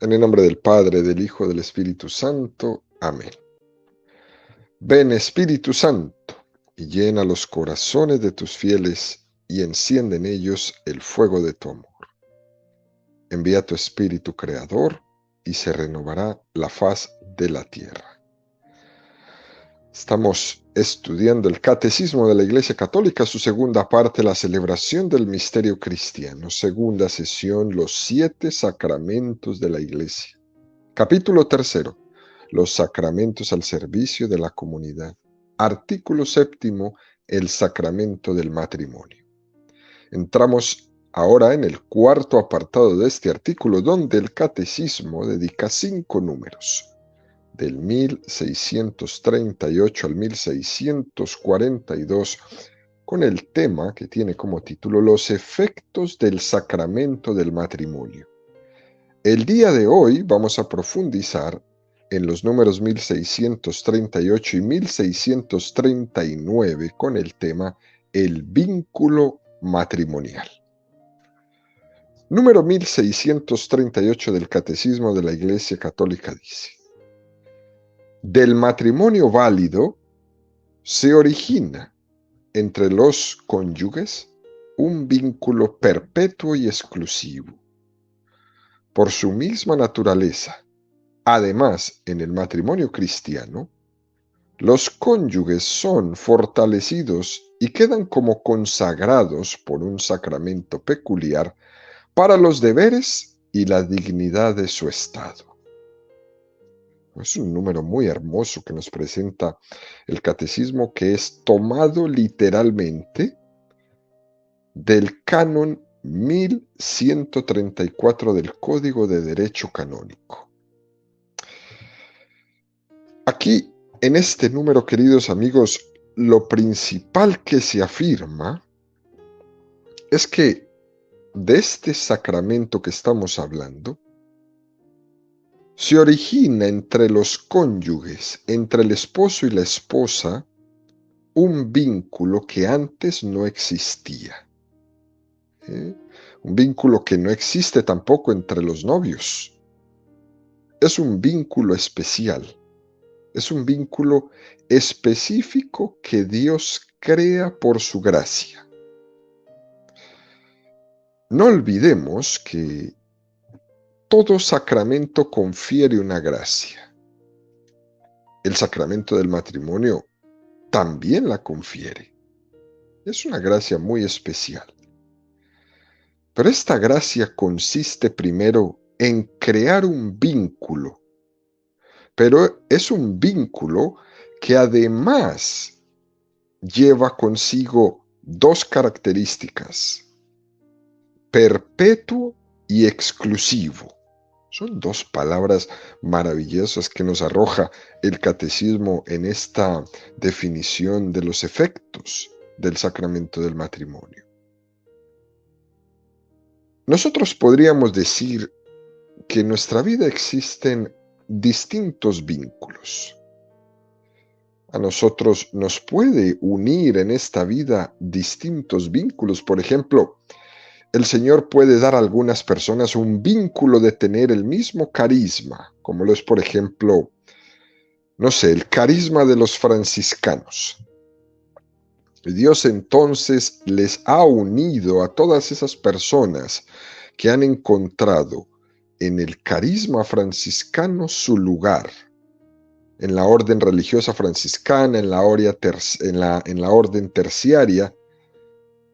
En el nombre del Padre, del Hijo, del Espíritu Santo. Amén. Ven, Espíritu Santo, y llena los corazones de tus fieles, y enciende en ellos el fuego de tu amor. Envía tu Espíritu Creador, y se renovará la faz de la tierra. Estamos estudiando el Catecismo de la Iglesia Católica, su segunda parte, la celebración del misterio cristiano. Segunda sesión, los 7 sacramentos de la Iglesia. Capítulo 3. Los sacramentos al servicio de la comunidad. Artículo 7. El sacramento del matrimonio. Entramos ahora en el cuarto apartado de este artículo, donde el Catecismo dedica 5 números, del 1638 al 1642, con el tema que tiene como título Los efectos del sacramento del matrimonio. El día de hoy vamos a profundizar en los números 1638 y 1639 con el tema El vínculo matrimonial. Número 1638 del Catecismo de la Iglesia Católica dice: del matrimonio válido se origina entre los cónyuges un vínculo perpetuo y exclusivo. Por su misma naturaleza, además, en el matrimonio cristiano, los cónyuges son fortalecidos y quedan como consagrados por un sacramento peculiar para los deberes y la dignidad de su estado. Es un número muy hermoso que nos presenta el catecismo, que es tomado literalmente del canon 1134 del Código de Derecho Canónico. Aquí, en este número, queridos amigos, lo principal que se afirma es que de este sacramento que estamos hablando, se origina entre los cónyuges, entre el esposo y la esposa, un vínculo que antes no existía. Un vínculo que no existe tampoco entre los novios. Es un vínculo especial. Es un vínculo específico que Dios crea por su gracia. No olvidemos que todo sacramento confiere una gracia. El sacramento del matrimonio también la confiere. Es una gracia muy especial. Pero esta gracia consiste primero en crear un vínculo. Pero es un vínculo que además lleva consigo dos características: perpetuo y exclusivo. Son dos palabras maravillosas que nos arroja el catecismo en esta definición de los efectos del sacramento del matrimonio. Nosotros podríamos decir que en nuestra vida existen distintos vínculos. A nosotros nos puede unir en esta vida distintos vínculos. Por ejemplo, el Señor puede dar a algunas personas un vínculo de tener el mismo carisma, como lo es, por ejemplo, no sé, el carisma de los franciscanos. Dios entonces les ha unido a todas esas personas que han encontrado en el carisma franciscano su lugar, en la orden religiosa franciscana, en la orden terciaria,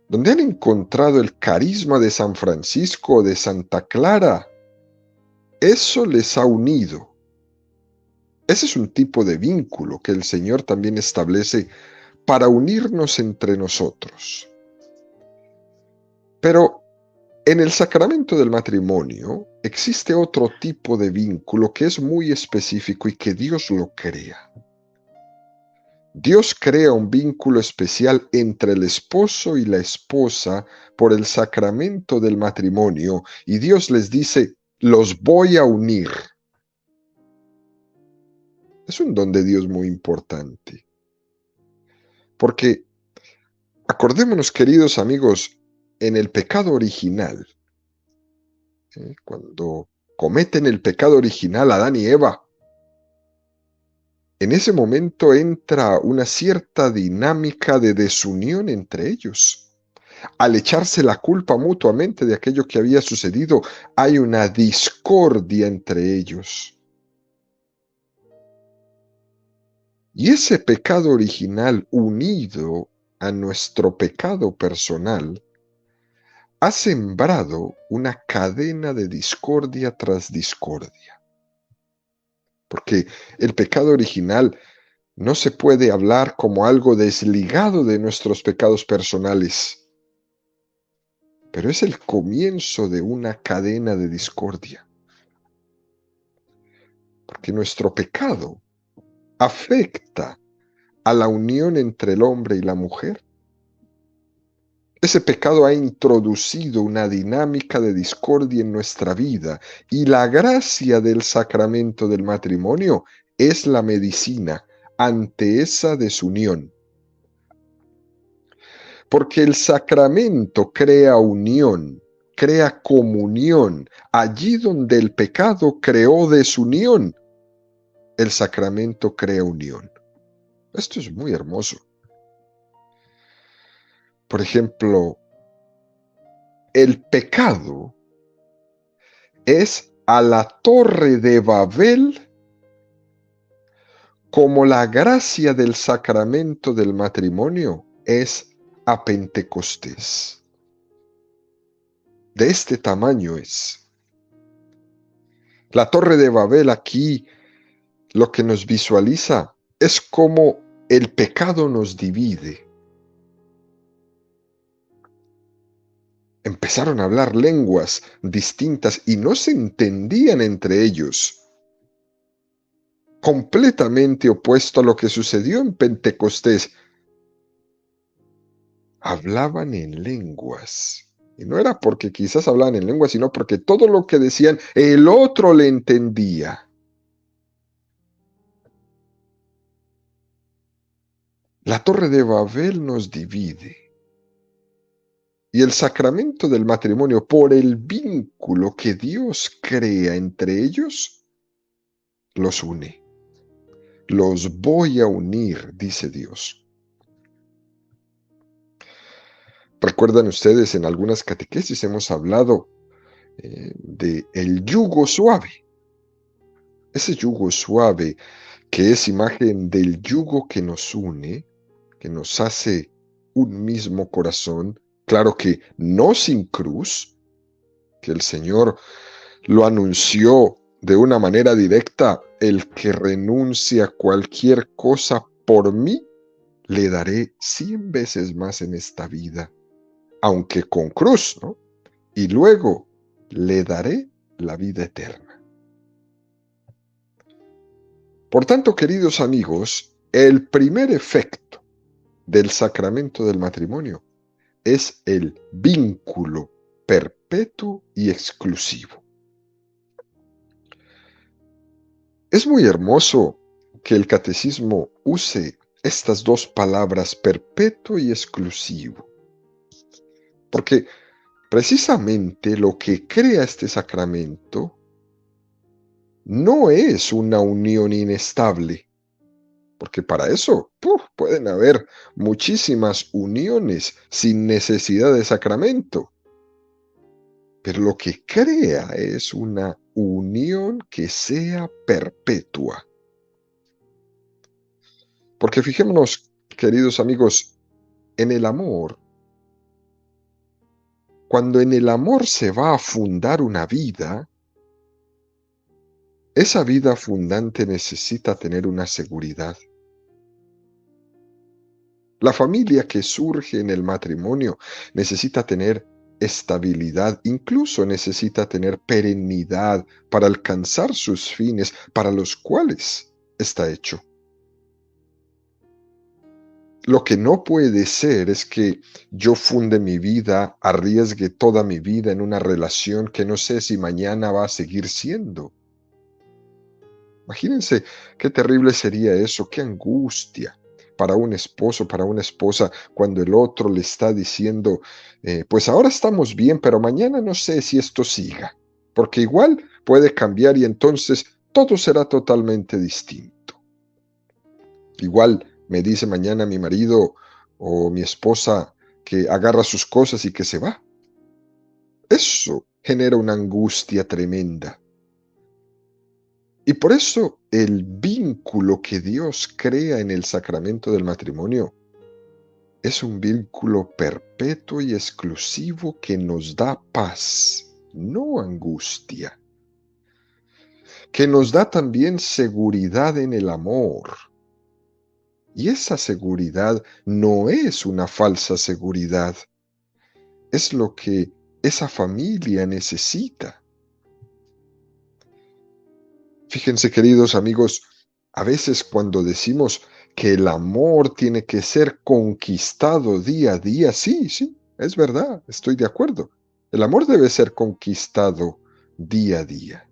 donde han encontrado el carisma de San Francisco o de Santa Clara. Eso les ha unido. Ese es un tipo de vínculo que el Señor también establece para unirnos entre nosotros. Pero en el sacramento del matrimonio existe otro tipo de vínculo que es muy específico y que Dios lo crea. Dios crea un vínculo especial entre el esposo y la esposa por el sacramento del matrimonio, y Dios les dice: los voy a unir. Es un don de Dios muy importante. Porque, acordémonos, queridos amigos, en el pecado original, cuando cometen el pecado original Adán y Eva, en ese momento entra una cierta dinámica de desunión entre ellos. Al echarse la culpa mutuamente de aquello que había sucedido, hay una discordia entre ellos. Y ese pecado original unido a nuestro pecado personal ha sembrado una cadena de discordia tras discordia. Porque el pecado original no se puede hablar como algo desligado de nuestros pecados personales, pero es el comienzo de una cadena de discordia. Porque nuestro pecado afecta a la unión entre el hombre y la mujer. Ese pecado ha introducido una dinámica de discordia en nuestra vida y la gracia del sacramento del matrimonio es la medicina ante esa desunión. Porque el sacramento crea unión, crea comunión. Allí donde el pecado creó desunión, el sacramento crea unión. Esto es muy hermoso. Por ejemplo, el pecado es a la Torre de Babel como la gracia del sacramento del matrimonio es a Pentecostés. De este tamaño es. La Torre de Babel aquí lo que nos visualiza es como el pecado nos divide. Empezaron a hablar lenguas distintas y no se entendían entre ellos. Completamente opuesto a lo que sucedió en Pentecostés. Hablaban en lenguas. Y no era porque quizás hablaban en lenguas, sino porque todo lo que decían el otro le entendía. La Torre de Babel nos divide. Y el sacramento del matrimonio, por el vínculo que Dios crea entre ellos, los une. Los voy a unir, dice Dios. Recuerdan ustedes, en algunas catequesis hemos hablado de el yugo suave. Ese yugo suave que es imagen del yugo que nos une, que nos hace un mismo corazón, claro que no sin cruz, que el Señor lo anunció de una manera directa: el que renuncia a cualquier cosa por mí, le daré 100 veces más en esta vida, aunque con cruz, ¿no? Y luego le daré la vida eterna. Por tanto, queridos amigos, el primer efecto del sacramento del matrimonio es el vínculo perpetuo y exclusivo. Es muy hermoso que el catecismo use estas dos palabras, perpetuo y exclusivo, porque precisamente lo que crea este sacramento no es una unión inestable, porque para eso pueden haber muchísimas uniones sin necesidad de sacramento. Pero lo que crea es una unión que sea perpetua. Porque fijémonos, queridos amigos, en el amor. Cuando en el amor se va a fundar una vida, esa vida fundante necesita tener una seguridad. La familia que surge en el matrimonio necesita tener estabilidad, incluso necesita tener perennidad para alcanzar sus fines para los cuales está hecho. Lo que no puede ser es que yo funde mi vida, arriesgue toda mi vida en una relación que no sé si mañana va a seguir siendo. Imagínense qué terrible sería eso, qué angustia para un esposo, para una esposa, cuando el otro le está diciendo, pues ahora estamos bien, pero mañana no sé si esto siga, porque igual puede cambiar y entonces todo será totalmente distinto. Igual me dice mañana mi marido o mi esposa que agarra sus cosas y que se va. Eso genera una angustia tremenda. Y por eso el vínculo que Dios crea en el sacramento del matrimonio es un vínculo perpetuo y exclusivo que nos da paz, no angustia, que nos da también seguridad en el amor. Y esa seguridad no es una falsa seguridad, es lo que esa familia necesita. Fíjense, queridos amigos, a veces cuando decimos que el amor tiene que ser conquistado día a día, sí, sí, es verdad, estoy de acuerdo. El amor debe ser conquistado día a día.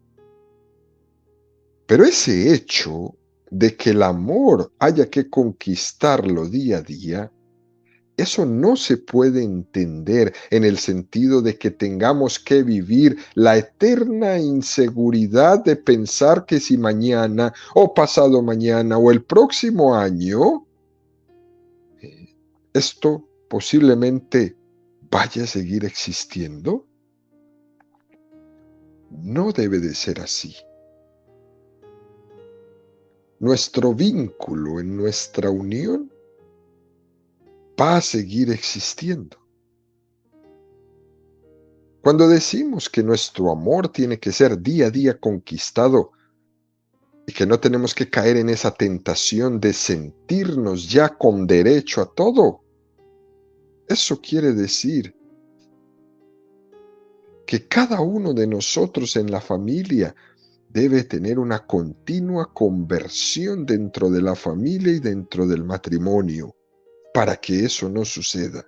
Pero ese hecho de que el amor haya que conquistarlo día a día, eso no se puede entender en el sentido de que tengamos que vivir la eterna inseguridad de pensar que si mañana o pasado mañana o el próximo año, esto posiblemente vaya a seguir existiendo. No debe de ser así. Nuestro vínculo en nuestra unión va a seguir existiendo. Cuando decimos que nuestro amor tiene que ser día a día conquistado y que no tenemos que caer en esa tentación de sentirnos ya con derecho a todo, eso quiere decir que cada uno de nosotros en la familia debe tener una continua conversión dentro de la familia y dentro del matrimonio para que eso no suceda,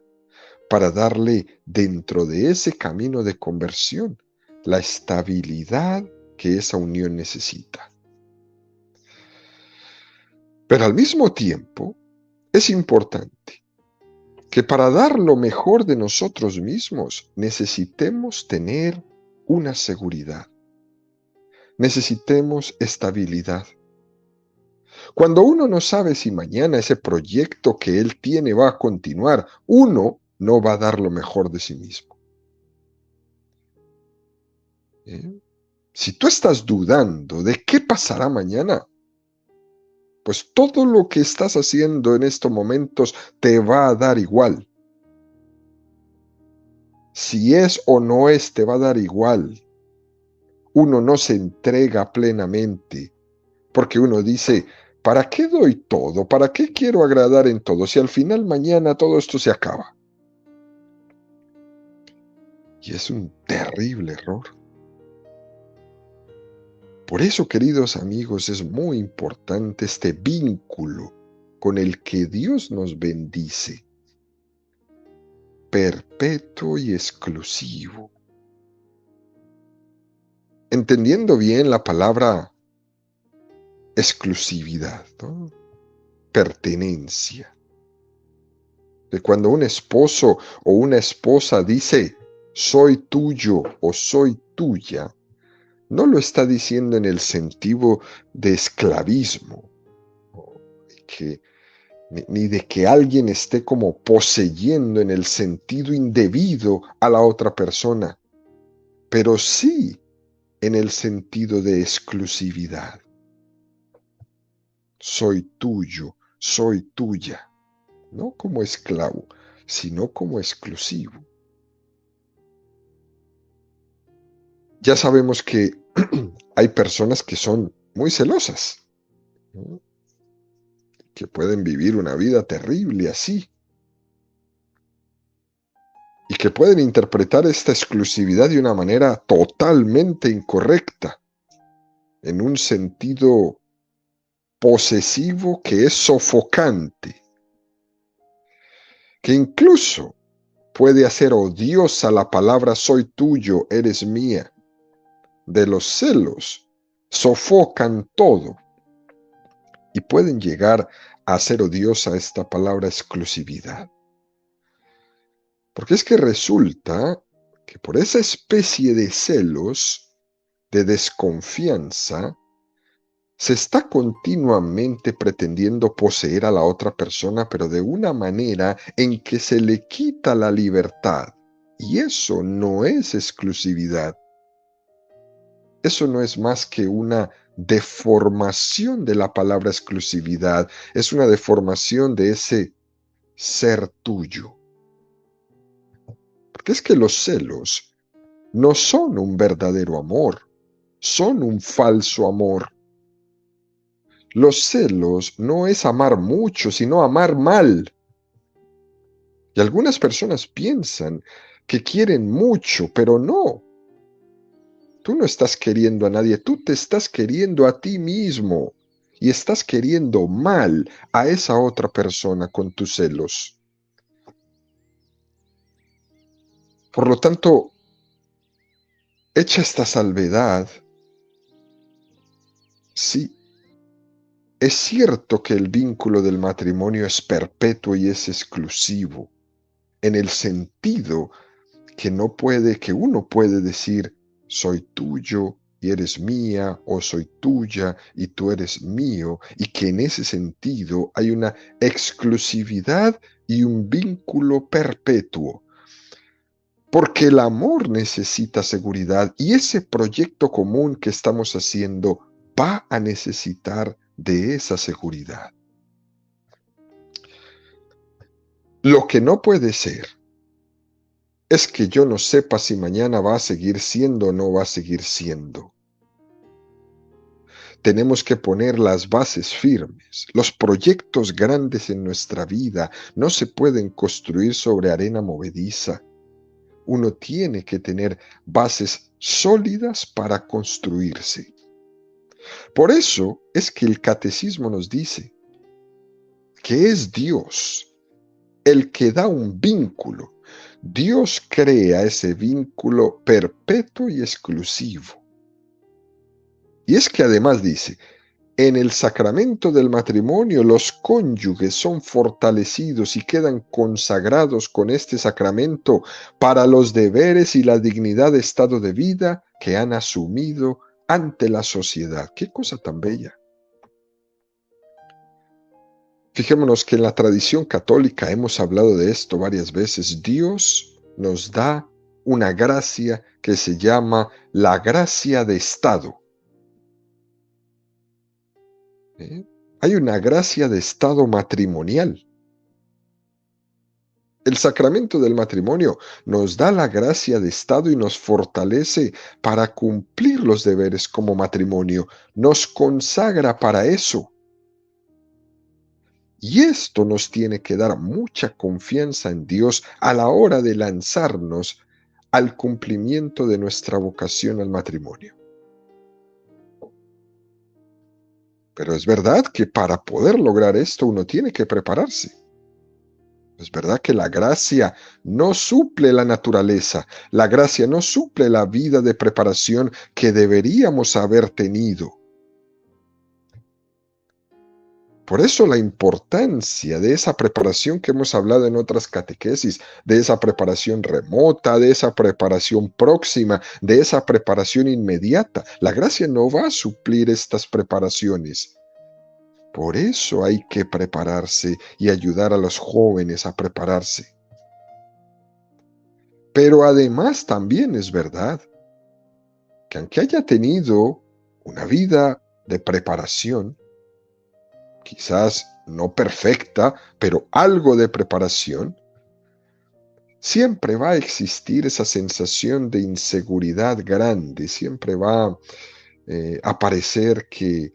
para darle dentro de ese camino de conversión la estabilidad que esa unión necesita. Pero al mismo tiempo, es importante que para dar lo mejor de nosotros mismos necesitemos tener una seguridad, necesitemos estabilidad. Cuando uno no sabe si mañana ese proyecto que él tiene va a continuar, uno no va a dar lo mejor de sí mismo. ¿Eh? Si tú estás dudando de qué pasará mañana, pues todo lo que estás haciendo en estos momentos te va a dar igual. Si es o no es, te va a dar igual. Uno no se entrega plenamente, porque uno dice, ¿para qué doy todo? ¿Para qué quiero agradar en todo? Si al final mañana todo esto se acaba. Y es un terrible error. Por eso, queridos amigos, es muy importante este vínculo con el que Dios nos bendice, perpetuo y exclusivo. Entendiendo bien la palabra exclusividad, ¿no? Pertenencia. De cuando un esposo o una esposa dice, soy tuyo o soy tuya, no lo está diciendo en el sentido de esclavismo, que ni de que alguien esté como poseyendo en el sentido indebido a la otra persona, pero sí en el sentido de exclusividad. Soy tuyo, soy tuya, no como esclavo, sino como exclusivo. Ya sabemos que hay personas que son muy celosas, ¿no? Que pueden vivir una vida terrible así, y que pueden interpretar esta exclusividad de una manera totalmente incorrecta, en un sentido posesivo que es sofocante, que incluso puede hacer odiosa la palabra soy tuyo, eres mía. De los celos sofocan todo y pueden llegar a hacer odiosa esta palabra exclusividad. Porque es que resulta que por esa especie de celos, de desconfianza, se está continuamente pretendiendo poseer a la otra persona, pero de una manera en que se le quita la libertad. Y eso no es exclusividad. Eso no es más que una deformación de la palabra exclusividad. Es una deformación de ese ser tuyo. Porque es que los celos no son un verdadero amor, son un falso amor. Los celos no es amar mucho, sino amar mal. Y algunas personas piensan que quieren mucho, pero no. Tú no estás queriendo a nadie, tú te estás queriendo a ti mismo. Y estás queriendo mal a esa otra persona con tus celos. Por lo tanto, hecha esta salvedad, sí, es cierto que el vínculo del matrimonio es perpetuo y es exclusivo, en el sentido que uno puede decir, soy tuyo y eres mía, o soy tuya y tú eres mío, y que en ese sentido hay una exclusividad y un vínculo perpetuo. Porque el amor necesita seguridad y ese proyecto común que estamos haciendo va a necesitar de esa seguridad. Lo que no puede ser es que yo no sepa si mañana va a seguir siendo o no va a seguir siendo. Tenemos que poner las bases firmes. Los proyectos grandes en nuestra vida no se pueden construir sobre arena movediza. Uno tiene que tener bases sólidas para construirse. Por eso es que el catecismo nos dice que es Dios el que da un vínculo. Dios crea ese vínculo perpetuo y exclusivo. Y es que además dice, en el sacramento del matrimonio los cónyuges son fortalecidos y quedan consagrados con este sacramento para los deberes y la dignidad de estado de vida que han asumido ante la sociedad. ¡Qué cosa tan bella! Fijémonos que en la tradición católica hemos hablado de esto varias veces. Dios nos da una gracia que se llama la gracia de estado. Hay una gracia de estado matrimonial. El sacramento del matrimonio nos da la gracia de estado y nos fortalece para cumplir los deberes como matrimonio. Nos consagra para eso. Y esto nos tiene que dar mucha confianza en Dios a la hora de lanzarnos al cumplimiento de nuestra vocación al matrimonio. Pero es verdad que para poder lograr esto uno tiene que prepararse. Es verdad que la gracia no suple la naturaleza, la gracia no suple la vida de preparación que deberíamos haber tenido. Por eso la importancia de esa preparación que hemos hablado en otras catequesis, de esa preparación remota, de esa preparación próxima, de esa preparación inmediata. La gracia no va a suplir estas preparaciones. Por eso hay que prepararse y ayudar a los jóvenes a prepararse. Pero además también es verdad que aunque haya tenido una vida de preparación, quizás no perfecta, pero algo de preparación, siempre va a existir esa sensación de inseguridad grande, siempre va a parecer que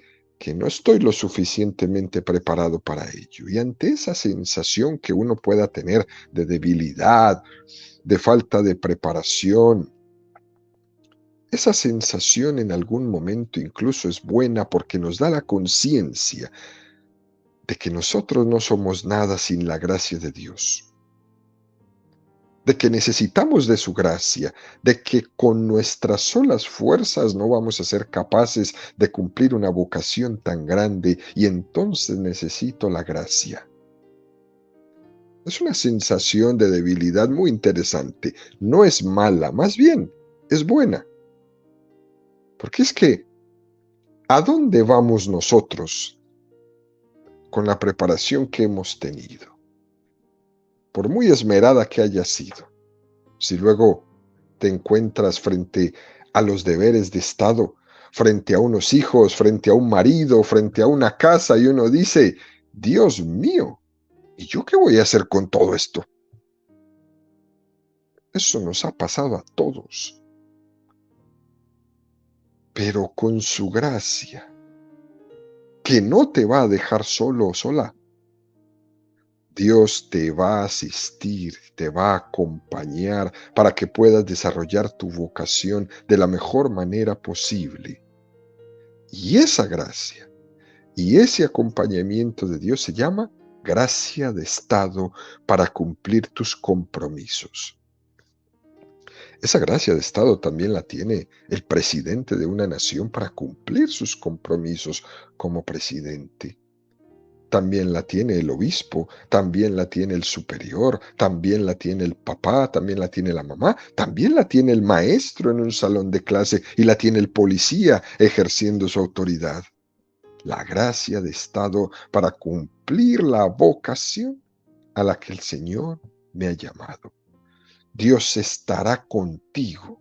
no estoy lo suficientemente preparado para ello. Y ante esa sensación que uno pueda tener de debilidad, de falta de preparación, esa sensación en algún momento incluso es buena porque nos da la conciencia de que nosotros no somos nada sin la gracia de Dios, de que necesitamos de su gracia, de que con nuestras solas fuerzas no vamos a ser capaces de cumplir una vocación tan grande y entonces necesito la gracia. Es una sensación de debilidad muy interesante, no es mala, más bien es buena. Porque es que, ¿a dónde vamos nosotros con la preparación que hemos tenido? Por muy esmerada que haya sido, si luego te encuentras frente a los deberes de Estado, frente a unos hijos, frente a un marido, frente a una casa, y uno dice, Dios mío, ¿y yo qué voy a hacer con todo esto? Eso nos ha pasado a todos, pero con su gracia, que no te va a dejar solo o sola. Dios te va a asistir, te va a acompañar para que puedas desarrollar tu vocación de la mejor manera posible. Y esa gracia y ese acompañamiento de Dios se llama gracia de Estado para cumplir tus compromisos. Esa gracia de Estado también la tiene el presidente de una nación para cumplir sus compromisos como presidente. También la tiene el obispo, también la tiene el superior, también la tiene el papá, también la tiene la mamá, también la tiene el maestro en un salón de clase y la tiene el policía ejerciendo su autoridad. La gracia de Estado para cumplir la vocación a la que el Señor me ha llamado. Dios estará contigo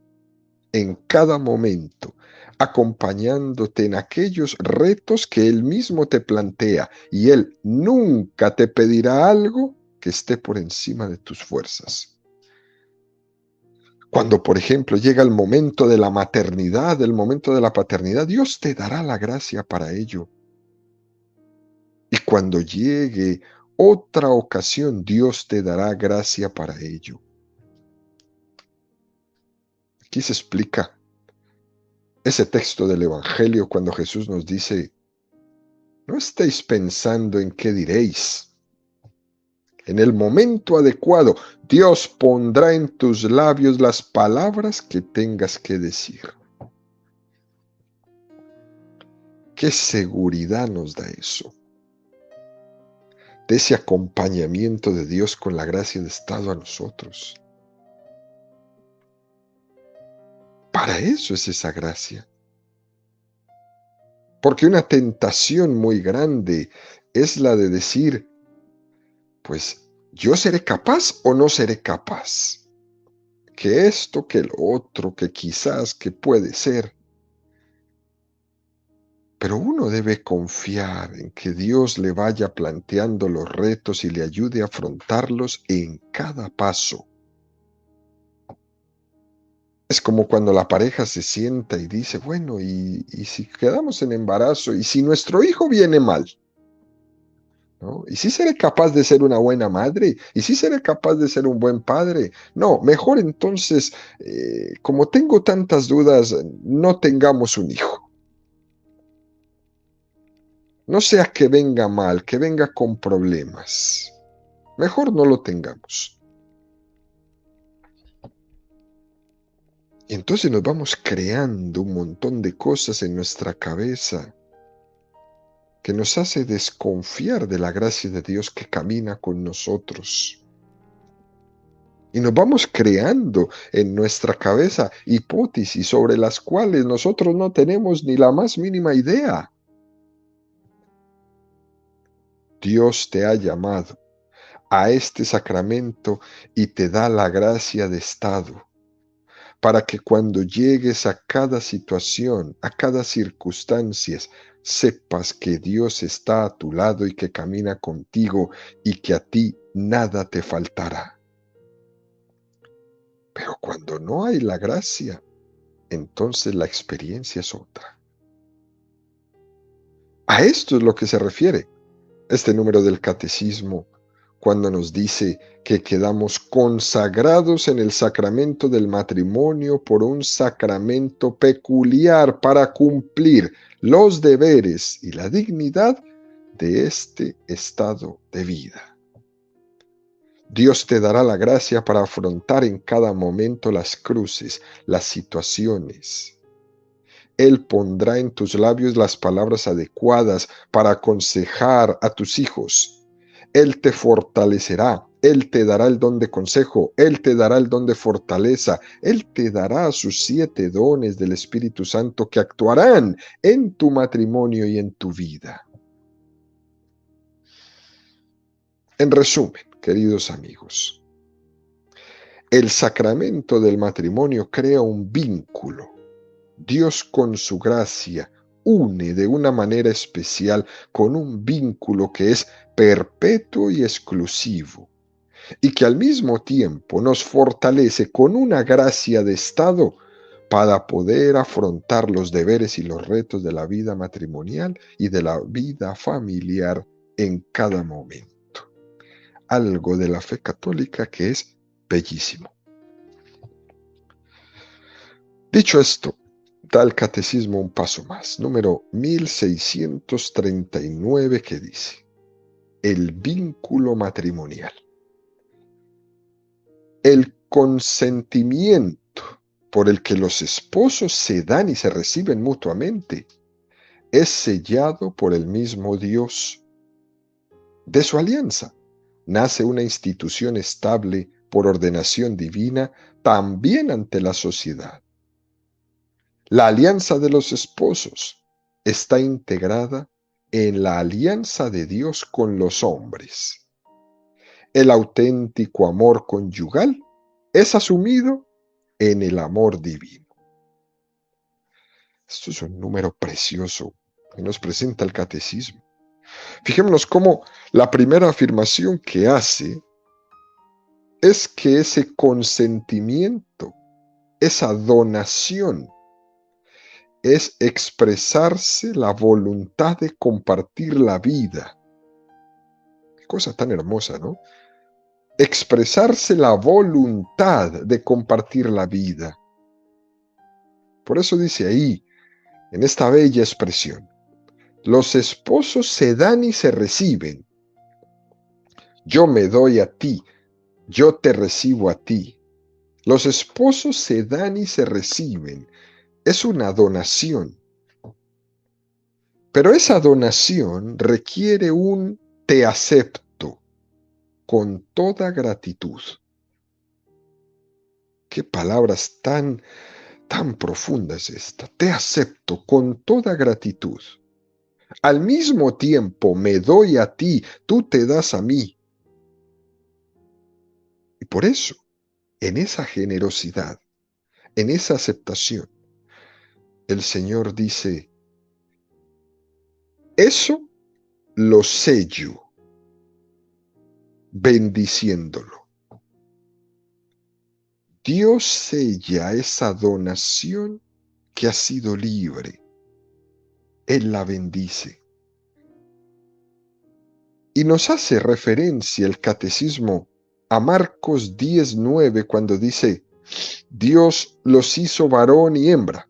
en cada momento, acompañándote en aquellos retos que Él mismo te plantea, y Él nunca te pedirá algo que esté por encima de tus fuerzas. Cuando, por ejemplo, llega el momento de la maternidad, el momento de la paternidad, Dios te dará la gracia para ello. Y cuando llegue otra ocasión, Dios te dará gracia para ello. Aquí se explica ese texto del Evangelio cuando Jesús nos dice, no estéis pensando en qué diréis. En el momento adecuado, Dios pondrá en tus labios las palabras que tengas que decir. ¿Qué seguridad nos da eso? De ese acompañamiento de Dios con la gracia de Estado a nosotros. Para eso es esa gracia. Porque una tentación muy grande es la de decir, pues, ¿yo seré capaz o no seré capaz? Que esto, que lo otro, que quizás, que puede ser. Pero uno debe confiar en que Dios le vaya planteando los retos y le ayude a afrontarlos en cada paso. Es como cuando la pareja se sienta y dice, bueno, y si quedamos en embarazo, y si nuestro hijo viene mal, ¿no? ¿Y si seré capaz de ser una buena madre? ¿Y si seré capaz de ser un buen padre? No, mejor entonces, como tengo tantas dudas, no tengamos un hijo. No sea que venga mal, que venga con problemas. Mejor no lo tengamos. Y entonces nos vamos creando un montón de cosas en nuestra cabeza que nos hace desconfiar de la gracia de Dios que camina con nosotros. Y nos vamos creando en nuestra cabeza hipótesis sobre las cuales nosotros no tenemos ni la más mínima idea. Dios te ha llamado a este sacramento y te da la gracia de Estado para que cuando llegues a cada situación, a cada circunstancia, sepas que Dios está a tu lado y que camina contigo y que a ti nada te faltará. Pero cuando no hay la gracia, entonces la experiencia es otra. A esto es lo que se refiere este número del catecismo cuando nos dice que quedamos consagrados en el sacramento del matrimonio por un sacramento peculiar para cumplir los deberes y la dignidad de este estado de vida. Dios te dará la gracia para afrontar en cada momento las cruces, las situaciones. Él pondrá en tus labios las palabras adecuadas para aconsejar a tus hijos. Él te fortalecerá Él te dará el don de consejo, Él te dará el don de fortaleza, Él te dará sus 7 dones del Espíritu Santo que actuarán en tu matrimonio y en tu vida. En resumen, queridos amigos, el sacramento del matrimonio crea un vínculo. Dios con su gracia une de una manera especial con un vínculo que es perpetuo y exclusivo, y que al mismo tiempo nos fortalece con una gracia de estado para poder afrontar los deberes y los retos de la vida matrimonial y de la vida familiar en cada momento. Algo de la fe católica que es bellísimo. Dicho esto, da el catecismo un paso más, número 1639, que dice: el vínculo matrimonial. El consentimiento por el que los esposos se dan y se reciben mutuamente es sellado por el mismo Dios. De su alianza nace una institución estable por ordenación divina también ante la sociedad. La alianza de los esposos está integrada en la alianza de Dios con los hombres. El auténtico amor conyugal es asumido en el amor divino. Esto es un número precioso que nos presenta el catecismo. Fijémonos cómo la primera afirmación que hace es que ese consentimiento, esa donación, es expresarse la voluntad de compartir la vida. Qué cosa tan hermosa, ¿no? Expresarse la voluntad de compartir la vida. Por eso dice ahí, en esta bella expresión, los esposos se dan y se reciben. Yo me doy a ti, yo te recibo a ti. Los esposos se dan y se reciben. Es una donación. Pero esa donación requiere un te acepto con toda gratitud. Qué palabras tan profundas esta. Te acepto con toda gratitud. Al mismo tiempo me doy a ti, tú te das a mí. Y por eso, en esa generosidad, en esa aceptación, el Señor dice, eso lo sello, bendiciéndolo. Dios sella esa donación que ha sido libre. Él la bendice. Y nos hace referencia el catecismo a Marcos 10:9 cuando dice, Dios los hizo varón y hembra.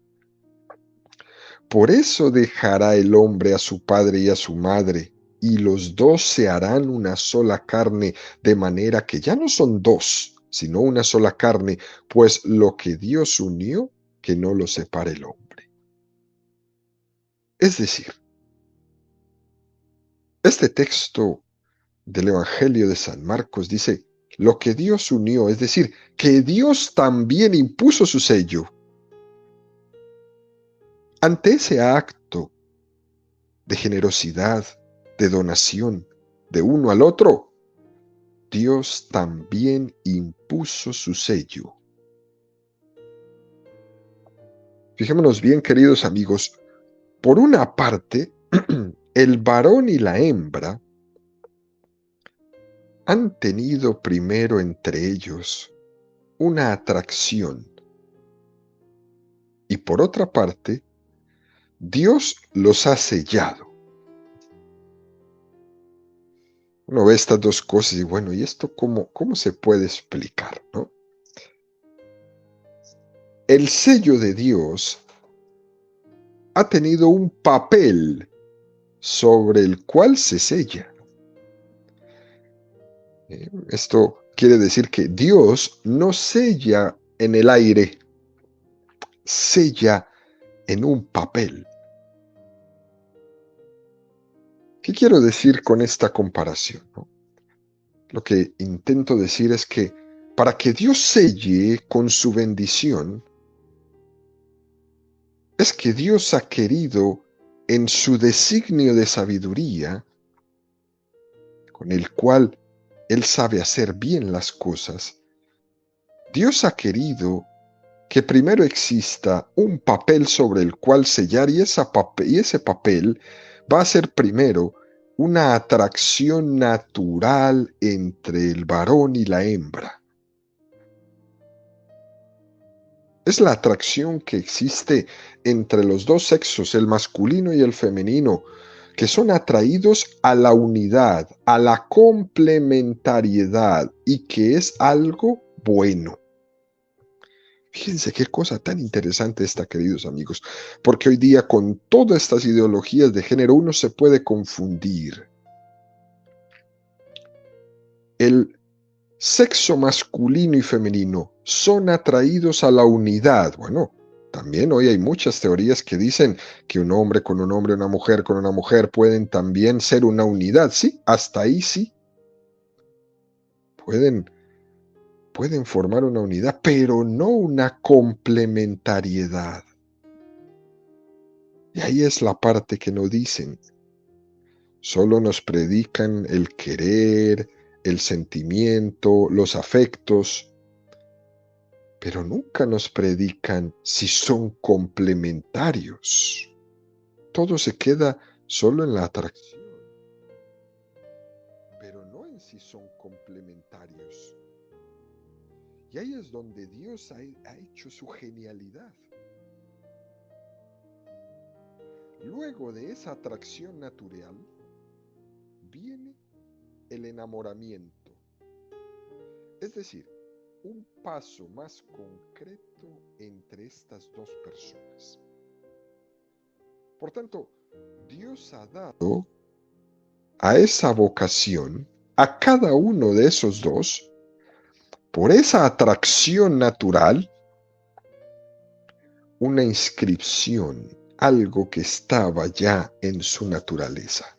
Por eso dejará el hombre a su padre y a su madre, y los dos se harán una sola carne, de manera que ya no son dos, sino una sola carne, pues lo que Dios unió, que no lo separe el hombre. Es decir, este texto del Evangelio de San Marcos dice, lo que Dios unió, es decir, que Dios también impuso su sello. Ante ese acto de generosidad, de donación, de uno al otro, Dios también impuso su sello. Fijémonos bien, queridos amigos, por una parte, el varón y la hembra han tenido primero entre ellos una atracción. Y por otra parte, Dios los ha sellado. Uno ve estas dos cosas y bueno, ¿y esto cómo se puede explicar, no? El sello de Dios ha tenido un papel sobre el cual se sella. Esto quiere decir que Dios no sella en el aire, sella en un papel. ¿Qué quiero decir con esta comparación, no? Lo que intento decir es que para que Dios selle con su bendición, es que Dios ha querido, en su designio de sabiduría, con el cual Él sabe hacer bien las cosas, Dios ha querido que primero exista un papel sobre el cual sellar y ese papel va a ser primero una atracción natural entre el varón y la hembra. Es la atracción que existe entre los dos sexos, el masculino y el femenino, que son atraídos a la unidad, a la complementariedad y que es algo bueno. Fíjense qué cosa tan interesante esta, queridos amigos, porque hoy día con todas estas ideologías de género uno se puede confundir. El sexo masculino y femenino son atraídos a la unidad. Bueno, también hoy hay muchas teorías que dicen que un hombre con un hombre, una mujer con una mujer pueden también ser una unidad. Sí, hasta ahí sí. Pueden formar una unidad, pero no una complementariedad. Y ahí es la parte que no dicen. Solo nos predican el querer, el sentimiento, los afectos, pero nunca nos predican si son complementarios. Todo se queda solo en la atracción, pero no en si son complementarios. Y ahí es donde Dios ha hecho su genialidad. Luego de esa atracción natural, viene el enamoramiento. Es decir, un paso más concreto entre estas dos personas. Por tanto, Dios ha dado a esa vocación, a cada uno de esos dos, por esa atracción natural, una inscripción, algo que estaba ya en su naturaleza.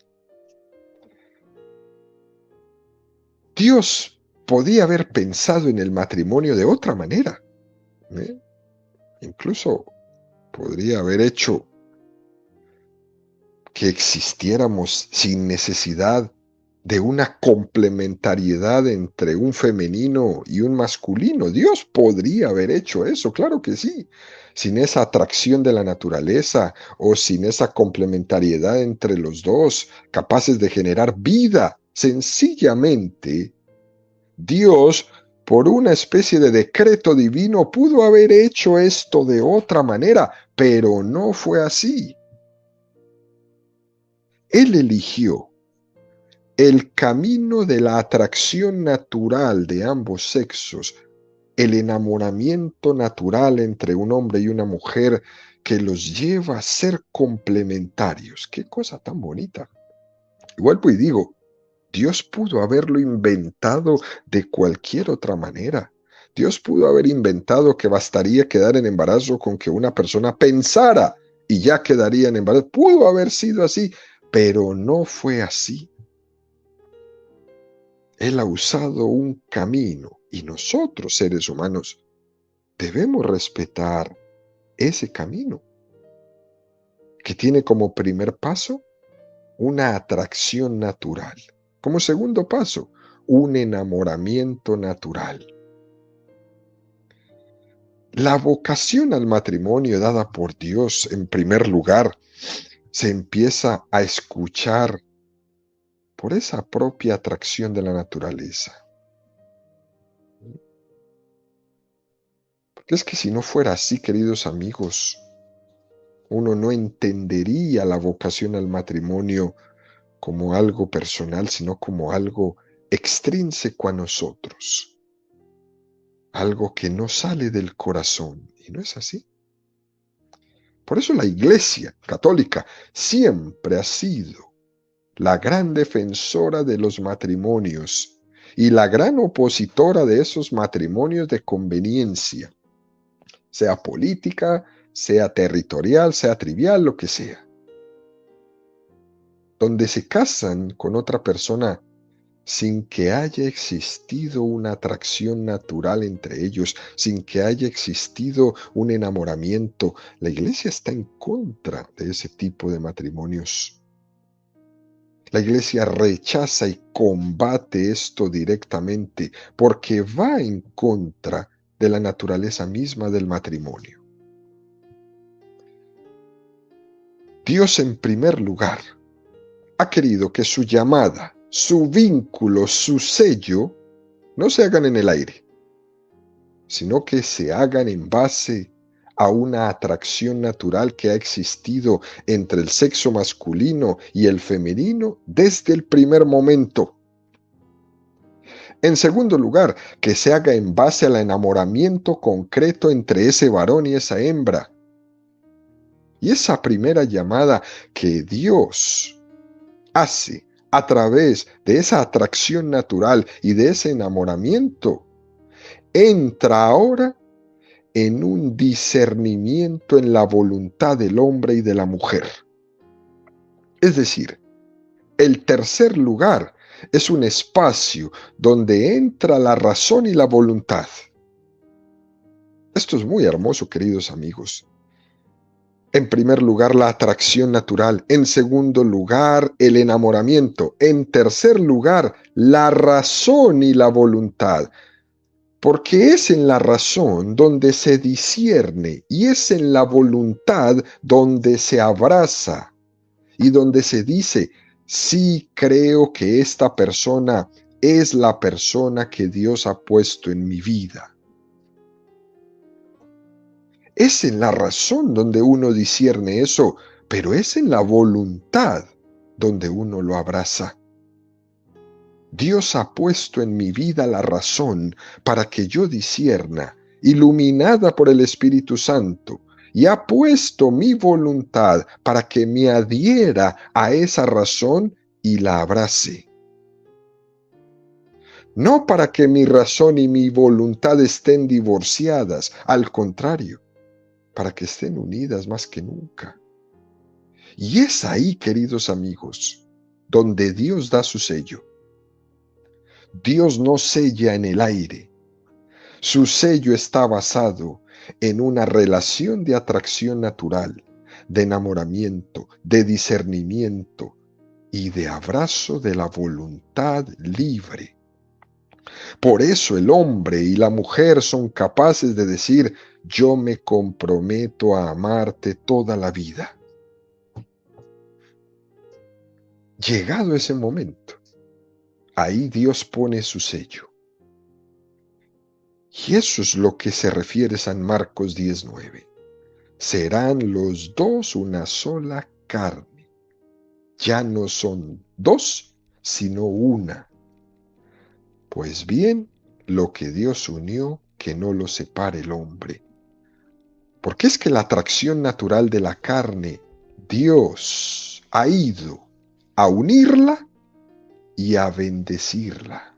Dios podía haber pensado en el matrimonio de otra manera. Incluso podría haber hecho que existiéramos sin necesidad de una complementariedad entre un femenino y un masculino. Dios podría haber hecho eso, claro que sí, sin esa atracción de la naturaleza o sin esa complementariedad entre los dos, capaces de generar vida. Sencillamente, Dios, por una especie de decreto divino, pudo haber hecho esto de otra manera, pero no fue así. Él eligió el camino de la atracción natural de ambos sexos, el enamoramiento natural entre un hombre y una mujer que los lleva a ser complementarios. Qué cosa tan bonita. Vuelvo y digo, Dios pudo haberlo inventado de cualquier otra manera. Dios pudo haber inventado que bastaría quedar en embarazo con que una persona pensara y ya quedaría en embarazo. Pudo haber sido así, pero no fue así. Él ha usado un camino y nosotros, seres humanos, debemos respetar ese camino, que tiene como primer paso una atracción natural. Como segundo paso, un enamoramiento natural. La vocación al matrimonio dada por Dios, en primer lugar, se empieza a escuchar por esa propia atracción de la naturaleza. Porque es que si no fuera así, queridos amigos, uno no entendería la vocación al matrimonio como algo personal, sino como algo extrínseco a nosotros, algo que no sale del corazón, y no es así. Por eso la Iglesia Católica siempre ha sido la gran defensora de los matrimonios y la gran opositora de esos matrimonios de conveniencia, sea política, sea territorial, sea trivial, lo que sea, donde se casan con otra persona sin que haya existido una atracción natural entre ellos, sin que haya existido un enamoramiento. La iglesia está en contra de ese tipo de matrimonios. La iglesia rechaza y combate esto directamente porque va en contra de la naturaleza misma del matrimonio. Dios, en primer lugar, ha querido que su llamada, su vínculo, su sello, no se hagan en el aire, sino que se hagan en base a una atracción natural que ha existido entre el sexo masculino y el femenino desde el primer momento. En segundo lugar, que se haga en base al enamoramiento concreto entre ese varón y esa hembra. Y esa primera llamada que Dios hace a través de esa atracción natural y de ese enamoramiento, entra ahora en un discernimiento en la voluntad del hombre y de la mujer. Es decir, el tercer lugar es un espacio donde entra la razón y la voluntad. Esto es muy hermoso, queridos amigos. En primer lugar, la atracción natural. En segundo lugar, el enamoramiento. En tercer lugar, la razón y la voluntad. Porque es en la razón donde se discierne y es en la voluntad donde se abraza y donde se dice, sí creo que esta persona es la persona que Dios ha puesto en mi vida. Es en la razón donde uno discierne eso, pero es en la voluntad donde uno lo abraza. Dios ha puesto en mi vida la razón para que yo discierna, iluminada por el Espíritu Santo, y ha puesto mi voluntad para que me adhiera a esa razón y la abrace. No para que mi razón y mi voluntad estén divorciadas, al contrario, para que estén unidas más que nunca. Y es ahí, queridos amigos, donde Dios da su sello. Dios no sella en el aire. Su sello está basado en una relación de atracción natural, de enamoramiento, de discernimiento y de abrazo de la voluntad libre. Por eso el hombre y la mujer son capaces de decir, yo me comprometo a amarte toda la vida. Llegado ese momento, ahí Dios pone su sello. Y eso es lo que se refiere San Marcos 10:9. Serán los dos una sola carne. Ya no son dos, sino una. Pues bien, lo que Dios unió, que no lo separe el hombre. Porque es que la atracción natural de la carne, Dios ha ido a unirla y a bendecirla.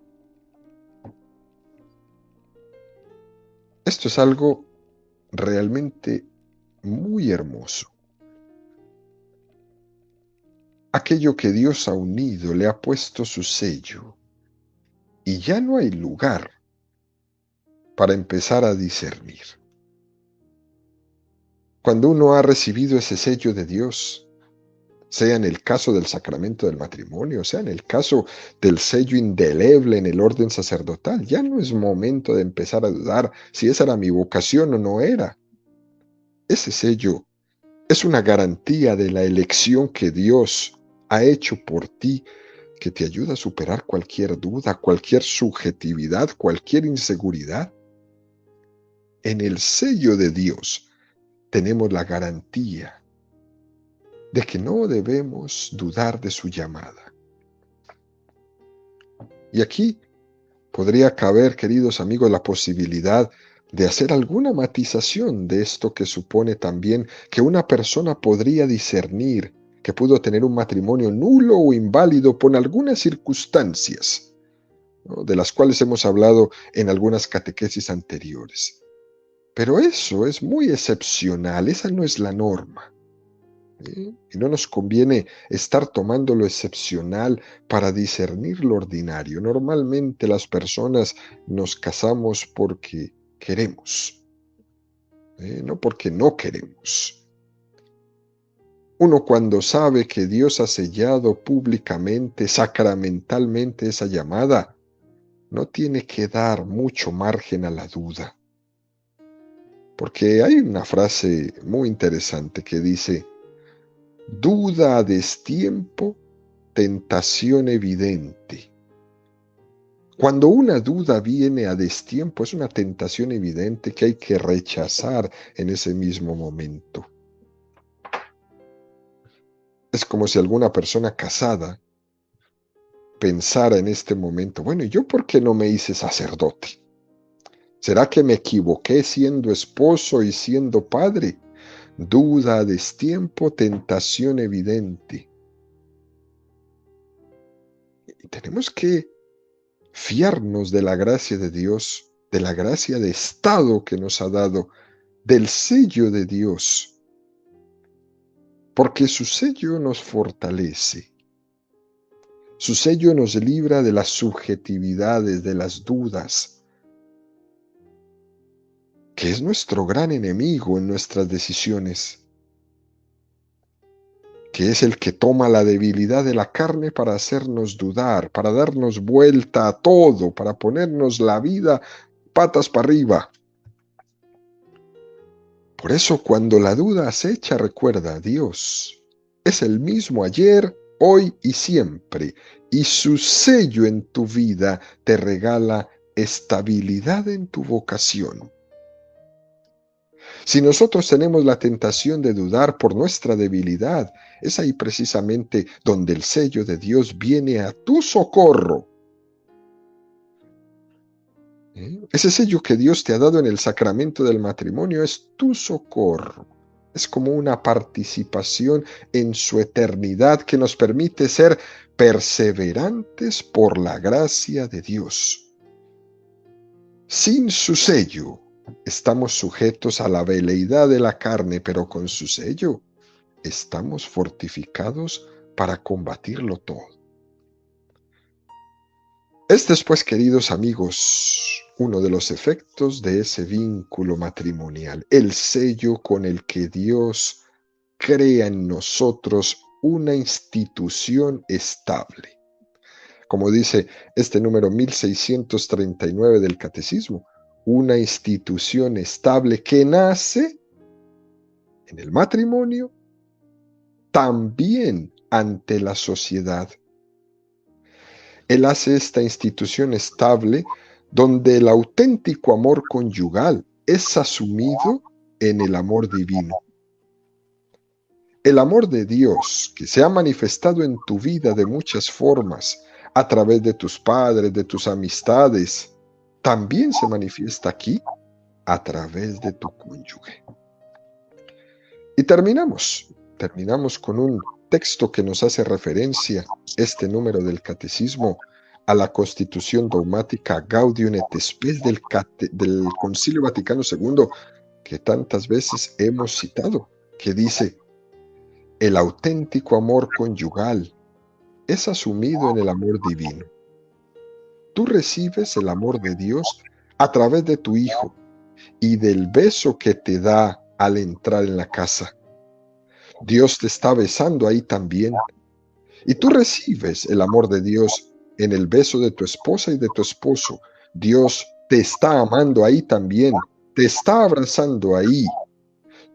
Esto es algo realmente muy hermoso. Aquello que Dios ha unido le ha puesto su sello y ya no hay lugar para empezar a discernir. Cuando uno ha recibido ese sello de Dios, sea en el caso del sacramento del matrimonio, sea en el caso del sello indeleble en el orden sacerdotal, ya no es momento de empezar a dudar si esa era mi vocación o no era. Ese sello es una garantía de la elección que Dios ha hecho por ti, que te ayuda a superar cualquier duda, cualquier subjetividad, cualquier inseguridad. En el sello de Dios tenemos la garantía de que no debemos dudar de su llamada. Y aquí podría caber, queridos amigos, la posibilidad de hacer alguna matización de esto que supone también que una persona podría discernir que pudo tener un matrimonio nulo o inválido por algunas circunstancias, ¿no?, de las cuales hemos hablado en algunas catequesis anteriores. Pero eso es muy excepcional, esa no es la norma. Y no nos conviene estar tomando lo excepcional para discernir lo ordinario. Normalmente las personas nos casamos porque queremos, no porque no queremos. Uno cuando sabe que Dios ha sellado públicamente, sacramentalmente esa llamada, no tiene que dar mucho margen a la duda. Porque hay una frase muy interesante que dice, duda a destiempo, tentación evidente. Cuando una duda viene a destiempo, es una tentación evidente que hay que rechazar en ese mismo momento. Es como si alguna persona casada pensara en este momento, bueno, ¿y yo por qué no me hice sacerdote? ¿Será que me equivoqué siendo esposo y siendo padre? Duda a destiempo, tentación evidente. Y tenemos que fiarnos de la gracia de Dios, de la gracia de estado que nos ha dado, del sello de Dios, porque su sello nos fortalece. Su sello nos libra de las subjetividades, de las dudas, que es nuestro gran enemigo en nuestras decisiones, que es el que toma la debilidad de la carne para hacernos dudar, para darnos vuelta a todo, para ponernos la vida patas para arriba. Por eso cuando la duda acecha, recuerda, Dios es el mismo ayer, hoy y siempre, y su sello en tu vida te regala estabilidad en tu vocación. Si nosotros tenemos la tentación de dudar por nuestra debilidad, es ahí precisamente donde el sello de Dios viene a tu socorro. Ese sello que Dios te ha dado en el sacramento del matrimonio es tu socorro. Es como una participación en su eternidad que nos permite ser perseverantes por la gracia de Dios. Sin su sello, estamos sujetos a la veleidad de la carne, pero con su sello estamos fortificados para combatirlo todo. Este es, pues, queridos amigos, uno de los efectos de ese vínculo matrimonial, el sello con el que Dios crea en nosotros una institución estable. Como dice este número 1639 del Catecismo, una institución estable que nace en el matrimonio, también ante la sociedad. Él hace esta institución estable donde el auténtico amor conyugal es asumido en el amor divino. El amor de Dios, que se ha manifestado en tu vida de muchas formas, a través de tus padres, de tus amistades, también se manifiesta aquí a través de tu cónyuge. Y terminamos con un texto que nos hace referencia, este número del Catecismo, a la Constitución Dogmática Gaudium et Spes del Concilio Vaticano II, que tantas veces hemos citado, que dice, el auténtico amor conyugal es asumido en el amor divino. Tú recibes el amor de Dios a través de tu Hijo y del beso que te da al entrar en la casa. Dios te está besando ahí también. Y tú recibes el amor de Dios en el beso de tu esposa y de tu esposo. Dios te está amando ahí también. Te está abrazando ahí.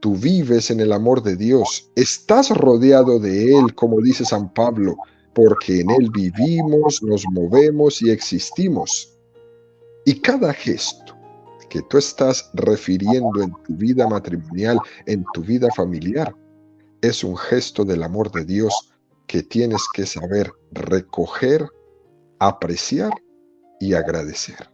Tú vives en el amor de Dios. Estás rodeado de Él, como dice San Pablo, porque en Él vivimos, nos movemos y existimos. Y cada gesto que tú estás refiriendo en tu vida matrimonial, en tu vida familiar, es un gesto del amor de Dios que tienes que saber recoger, apreciar y agradecer.